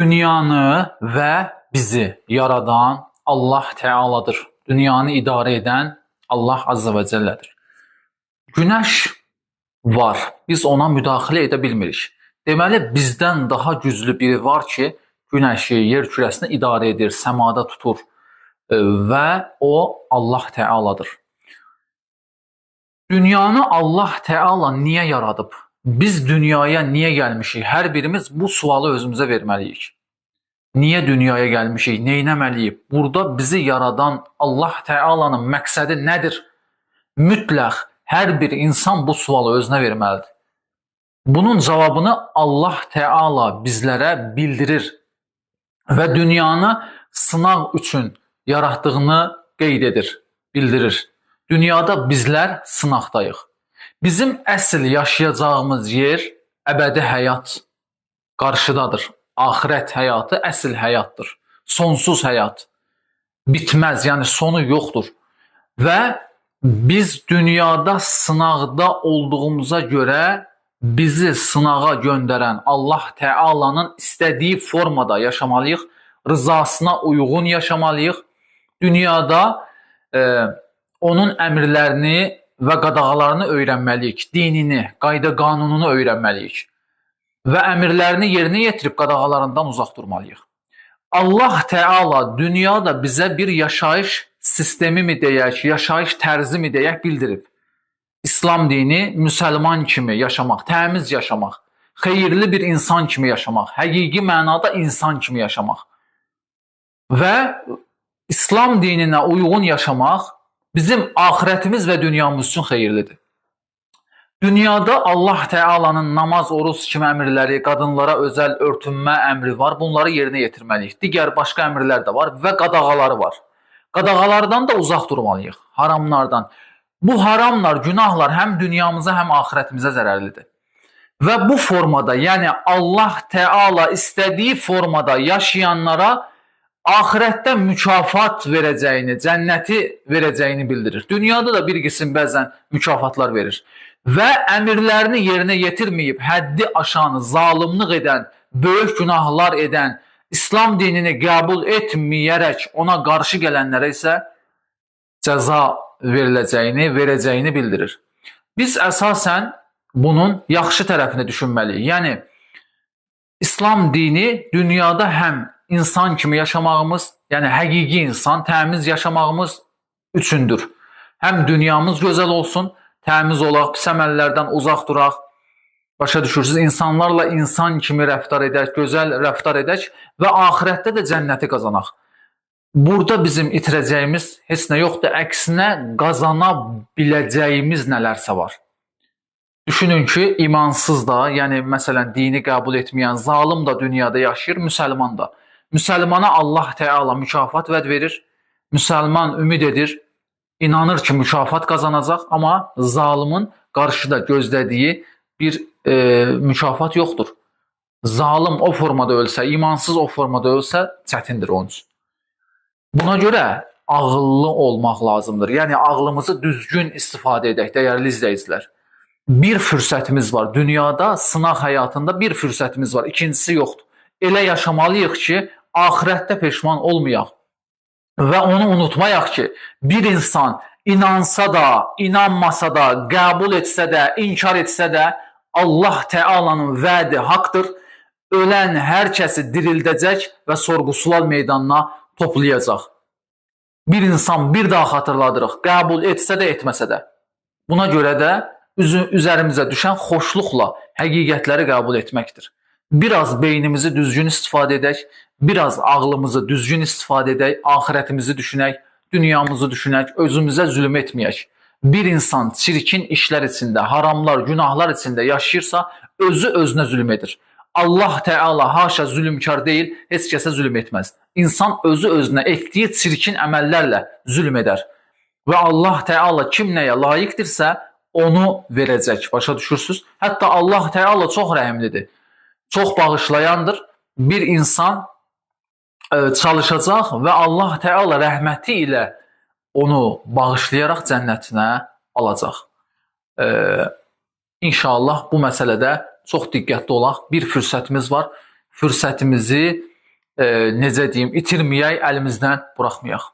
Dünyanı və bizi yaradan Allah Teala'dır. Dünyanı idarə edən Allah Azze və Cəllədir. Günəş var, biz ona müdaxilə edə bilmirik. Deməli, bizdən daha güclü biri var ki, günəşi, yer kürəsini idarə edir, səmada tutur və o Allah Teala'dır. Dünyanı Allah Teala niyə yaradıb? Biz dünyaya niyə gəlmişik? Hər birimiz bu sualı özümüzə verməliyik. Niyə dünyaya gəlmişik? Neynəməliyik? Burada bizi yaradan Allah Teala'nın məqsədi nədir? Mütləq hər bir insan bu sualı özünə verməlidir. Bunun cavabını Allah Teala bizlərə bildirir və dünyanı sınaq üçün yaratdığını qeyd edir, bildirir. Dünyada bizlər sınaqdayıq. Bizim əsl yaşayacağımız yer əbədi həyat qarşıdadır. Axirət həyatı əsl həyatdır. Sonsuz həyat. Bitməz, yəni sonu yoxdur. Və biz dünyada sınaqda olduğumuza görə bizi sınağa göndərən Allah Teala'nın istədiyi formada yaşamalıyıq. Rızasına uyğun yaşamalıyıq. Dünyada onun əmrlərini və qadağalarını öyrənməliyik. Dinini, qayda qanununu öyrənməliyik. Və əmrlərini yerinə yetirib qadağalarından uzaq durmalıyıq. Allah Teala dünyada bizə bir yaşayış sistemi mi deyək, yaşayış tərzi mi deyək bildirib. İslam dini müsəlman kimi yaşamaq, təmiz yaşamaq, xeyirli bir insan kimi yaşamaq, həqiqi mənada insan kimi yaşamaq. Və İslam dininə uyğun yaşamaq bizim axirətimiz və dünyamız üçün xeyirlidir. Dünyada Allah Teala'nın namaz, oruz kimi əmrləri, qadınlara özəl örtünmə əmri var. Bunları yerinə yetirməliyik. Digər başqa əmrlər də var və qadağaları var. Qadağalardan da uzaq durmalıyıq, haramlardan. Bu haramlar, günahlar həm dünyamıza, həm axirətimizə zərərlidir. Və bu formada, yəni Allah Teala istədiyi formada yaşayanlara axirətdə mükafat verəcəyini, cənnəti verəcəyini bildirir. Dünyada da bir qism bəzən mükafatlar verir. Və əmirlərini yerinə yetirməyib, həddi aşan, zalımlıq edən, böyük günahlar edən, İslam dinini qəbul etməyərək ona qarşı gələnlərə isə cəza veriləcəyini, verəcəyini bildirir. Biz əsasən bunun yaxşı tərəfini düşünməliyik. Yəni, İslam dini dünyada həm insan kimi yaşamağımız, yəni həqiqi insan, təmiz yaşamağımız üçündür. Həm dünyamız gözəl olsun, təmiz olaq, pis əməllərdən uzaq duraq. Başa düşürsünüz, insanlarla insan kimi rəftar edək, gözəl rəftar edək və axirətdə də cənnəti qazanaq. Burada bizim itirəcəyimiz heç nə yoxdur, əksinə qazana biləcəyimiz nələrsə var. Düşünün ki, imansız da, yəni məsələn dini qəbul etməyən zalım da dünyada yaşayır, müsəlman da. Müsəlmana Allah Teala mükafat vəd verir, müsəlman ümid edir, inanır ki, mükafat qazanacaq, amma zalımın qarşıda gözlədiyi bir mükafat yoxdur. Zalım o formada ölsə, imansız o formada ölsə, çətindir onun üçün. Buna görə ağıllı olmaq lazımdır. Yəni, ağlımızı düzgün istifadə edək, dəyərli izləyicilər. Bir fürsətimiz var. Dünyada, sınaq həyatında bir fürsətimiz var. İkincisi yoxdur. Elə yaşamalıyıq ki, axirətdə peşman olmayaq. Və onu unutmayaq ki, bir insan inansa da, inanmasa da, qəbul etsə də, inkar etsə də, Allah Teala'nın vədi haqdır. Ölən hər kəsi dirildəcək və sorğu-sual meydanına toplayacaq. Bir insan bir daha xatırladırıq, qəbul etsə də, etməsə də. Buna görə də üzərimizə düşən xoşluqla həqiqətləri qəbul etməkdir. Biraz beynimizi düzgün istifadə edək, biraz ağlımızı düzgün istifadə edək, axirətimizi düşünək, dünyamızı düşünək, özümüzə zülm etməyək. Bir insan çirkin işlər içində, haramlar, günahlar içində yaşayırsa, özü özünə zülm edir. Allah Teala haşa zülmkar deyil, heç kəsə zülm etməz. İnsan özü özünə etdiyi çirkin əməllərlə zülm edər. Və Allah Teala kim nəyə layiqdirsə, onu verəcək. Başa düşürsünüz? Hətta Allah Teala çox rəhimlidir, çox bağışlayandır. Bir insan çalışacaq və Allah Teala rəhməti ilə onu bağışlayaraq cənnətinə alacaq. İnşallah bu məsələdə çox diqqətli olaq. Bir fürsətimiz var. Fürsətimizi necə deyim, itirməyək, əlimizdən buraxmayaq.